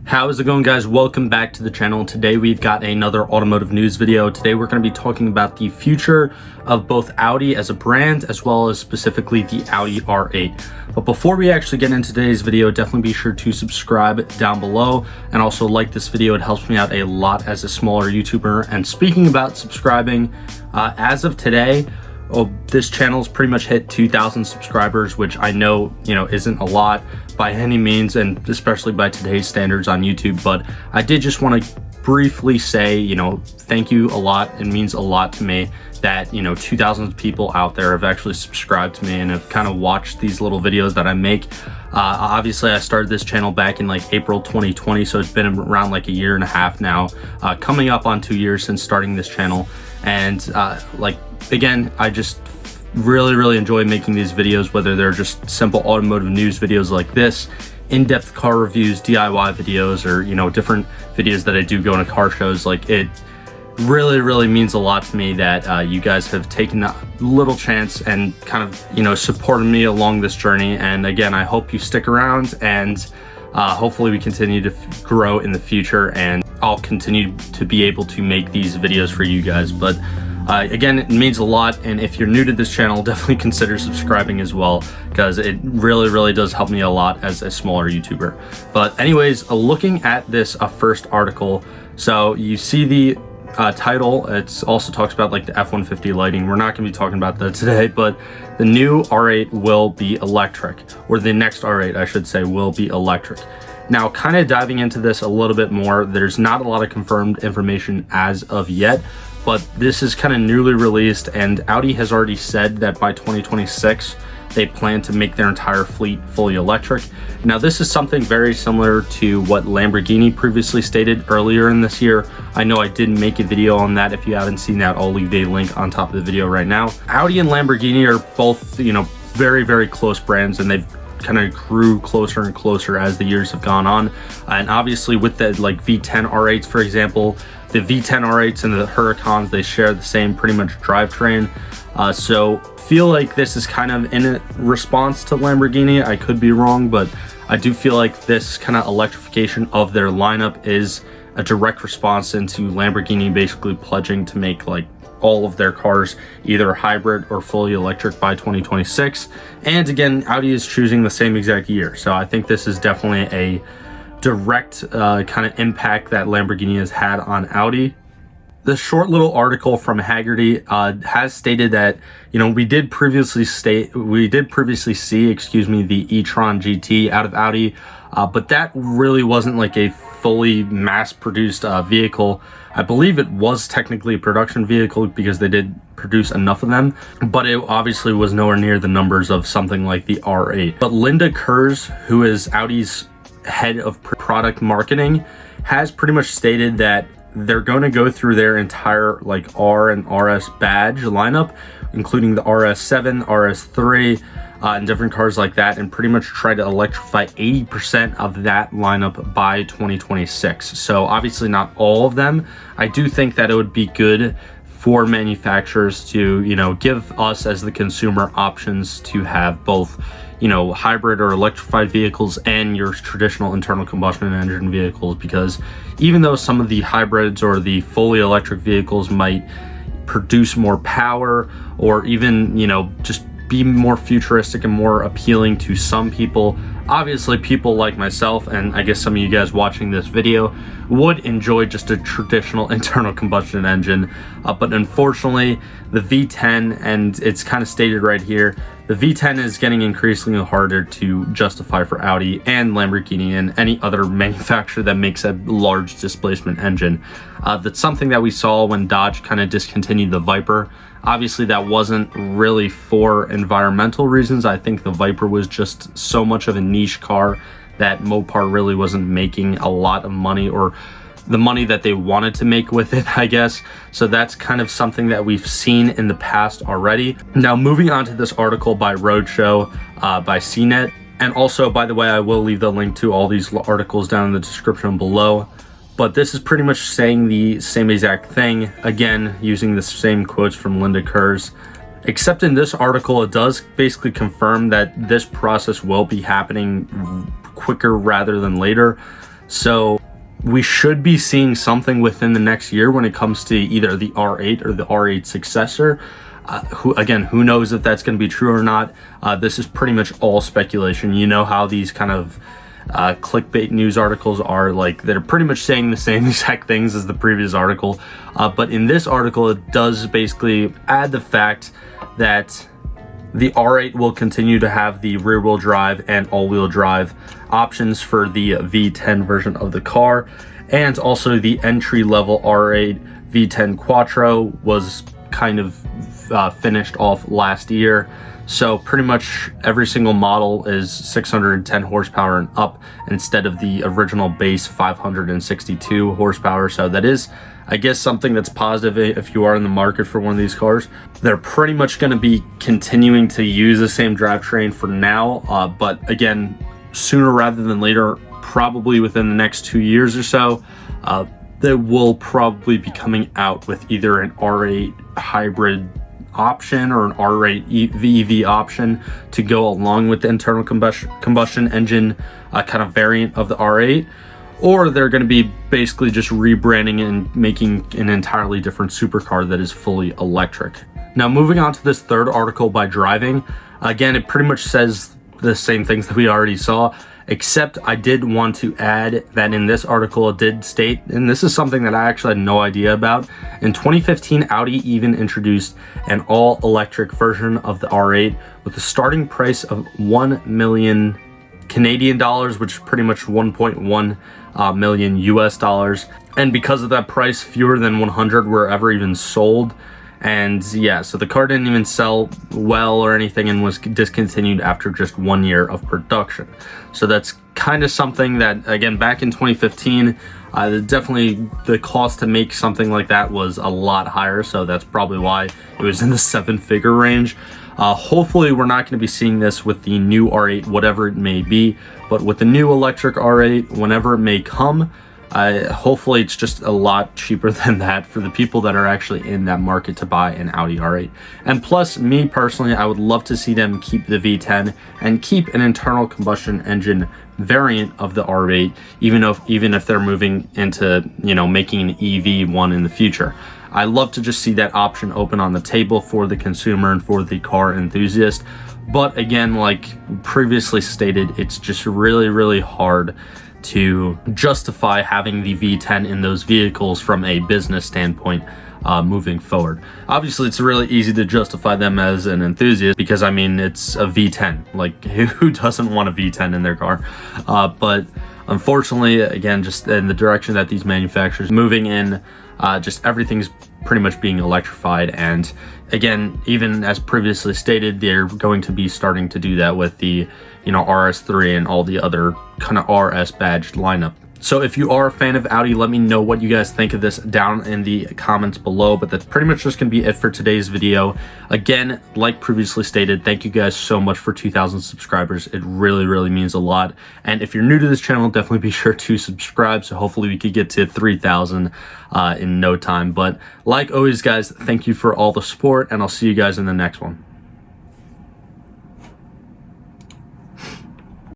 How's it going, guys? Welcome back to the channel. Today we've got another automotive news video. Today we're going to be talking about the future of both Audi as a brand as well as specifically the Audi R8. But before we actually get into today's video, definitely be sure to subscribe down below and also like this video. It helps me out a lot as a smaller YouTuber. And speaking about subscribing, as of today, this channel's pretty much hit 2,000 subscribers, which I know, isn't a lot by any means, and especially by today's standards on YouTube. But I did just want to briefly say, thank you a lot. It means a lot to me that, 2,000 people out there have actually subscribed to me and have kind of watched these little videos that I make. Obviously, I started this channel back in like April 2020, so it's been around like a year and a half now, coming up on 2 years since starting this channel. And again, I just really enjoy making these videos, whether they're just simple automotive news videos like this, in-depth car reviews, DIY videos, or different videos that I do go into car shows. Like, it really means a lot to me that you guys have taken a little chance and kind of supported me along this journey. And again, I hope you stick around, and hopefully we continue to grow in the future, and I'll continue to be able to make these videos for you guys. But again, it means a lot, and if you're new to this channel, definitely consider subscribing as well, because it really does help me a lot as a smaller YouTuber. But anyways, looking at this first article, so you see the title. It also talks about like the F-150 lighting. We're not going to be talking about that today, but the new R8 will be electric, or the next R8 I should say will be electric. Now, kind of diving into this a little bit more, there's not a lot of confirmed information as of yet, but this is kind of newly released, and Audi has already said that by 2026 they plan to make their entire fleet fully electric. Now, this is something very similar to what Lamborghini previously stated earlier in this year. I know I did make a video on that. If you haven't seen that, I'll leave a link on top of the video right now. Audi and Lamborghini are both, very close brands, and they've kind of grew closer and closer as the years have gone on. And obviously with the like V10 R8s, for example, the V10 R8s and the Huracans, they share the same pretty much drivetrain. So feel like this is kind of in a response to Lamborghini. I could be wrong, but I do feel like this kind of electrification of their lineup is a direct response into Lamborghini basically pledging to make like all of their cars either hybrid or fully electric by 2026. And again, Audi is choosing the same exact year. So I think this is definitely a direct kind of impact that Lamborghini has had on Audi. The short little article from Haggerty has stated that, we did previously see, the e-tron GT out of Audi, but that really wasn't like a fully mass-produced vehicle. I believe it was technically a production vehicle because they did produce enough of them, but it obviously was nowhere near the numbers of something like the R8. But Linda Kurz, who is Audi's head of product marketing, has pretty much stated that they're going to go through their entire like R and RS badge lineup, including the RS7, RS3, and different cars like that, and pretty much try to electrify 80% of that lineup by 2026. So obviously not all of them. I do think that it would be good for manufacturers to, give us as the consumer options to have both, hybrid or electrified vehicles and your traditional internal combustion engine vehicles, because even though some of the hybrids or the fully electric vehicles might produce more power or even, just be more futuristic and more appealing to some people, obviously people like myself, and I guess some of you guys watching this video, would enjoy just a traditional internal combustion engine. But unfortunately, the V10, and it's kind of stated right here, the V10 is getting increasingly harder to justify for Audi and Lamborghini and any other manufacturer that makes a large displacement engine. That's something that we saw when Dodge kind of discontinued the Viper. Obviously, that wasn't really for environmental reasons. I think the Viper was just so much of a niche car that Mopar really wasn't making a lot of money, or the money that they wanted to make with it, I guess. So that's kind of something that we've seen in the past already. Now, moving on to this article by Roadshow, by CNET. And also, by the way, I will leave the link to all these articles down in the description below. But this is pretty much saying the same exact thing, again, using the same quotes from Linda Kurz. Except in this article, it does basically confirm that this process will be happening quicker rather than later. So we should be seeing something within the next year when it comes to either the R8 or the R8 Successor. Who knows if that's going to be true or not. This is pretty much all speculation. You know how these kind of clickbait news articles are, like, they're pretty much saying the same exact things as the previous article. But in this article, it does basically add the fact that the R8 will continue to have the rear-wheel drive and all-wheel drive options for the V10 version of the car. And also the entry-level R8 V10 Quattro was kind of finished off last year. So pretty much every single model is 610 horsepower and up instead of the original base 562 horsepower. So that is, I guess, something that's positive if you are in the market for one of these cars. They're pretty much going to be continuing to use the same drivetrain for now, but again, sooner rather than later, probably within the next 2 years or so, they will probably be coming out with either an R8 hybrid option or an R8 VEV option to go along with the internal combustion engine kind of variant of the R8, or they're going to be basically just rebranding and making an entirely different supercar that is fully electric. Now, moving on to this third article by Driving, again, it pretty much says the same things that we already saw, except I did want to add that in this article it did state, and this is something that I actually had no idea about, in 2015 Audi even introduced an all-electric version of the R8 with a starting price of 1 million Canadian dollars, which is pretty much 1.1 million US dollars. And because of that price, fewer than 100 were ever even sold. And yeah, so the car didn't even sell well or anything and was discontinued after just 1 year of production. So that's kind of something that, again, back in 2015, definitely the cost to make something like that was a lot higher. So that's probably why it was in the 7-figure range. Hopefully we're not going to be seeing this with the new R8, whatever it may be, but with the new electric R8, whenever it may come, hopefully it's just a lot cheaper than that for the people that are actually in that market to buy an Audi R8. And plus, me personally, I would love to see them keep the V10 and keep an internal combustion engine variant of the R8, even if they're moving into, making an EV one in the future. I love to just see that option open on the table for the consumer and for the car enthusiast. But again, like previously stated, it's just really, really hard to justify having the V10 in those vehicles from a business standpoint moving forward. Obviously, it's really easy to justify them as an enthusiast because, I mean, it's a V10. Like, who doesn't want a V10 in their car? But unfortunately, again, just in the direction that these manufacturers moving in, just everything's pretty much being electrified. And again, even as previously stated, they're going to be starting to do that with the RS3 and all the other kind of RS badged lineup. So if you are a fan of Audi, let me know what you guys think of this down in the comments below. But that's pretty much just going to be it for today's video. Again, like previously stated, thank you guys so much for 2,000 subscribers. It really, really means a lot. And if you're new to this channel, definitely be sure to subscribe. So hopefully we could get to 3,000 in no time. But like always, guys, thank you for all the support, and I'll see you guys in the next one.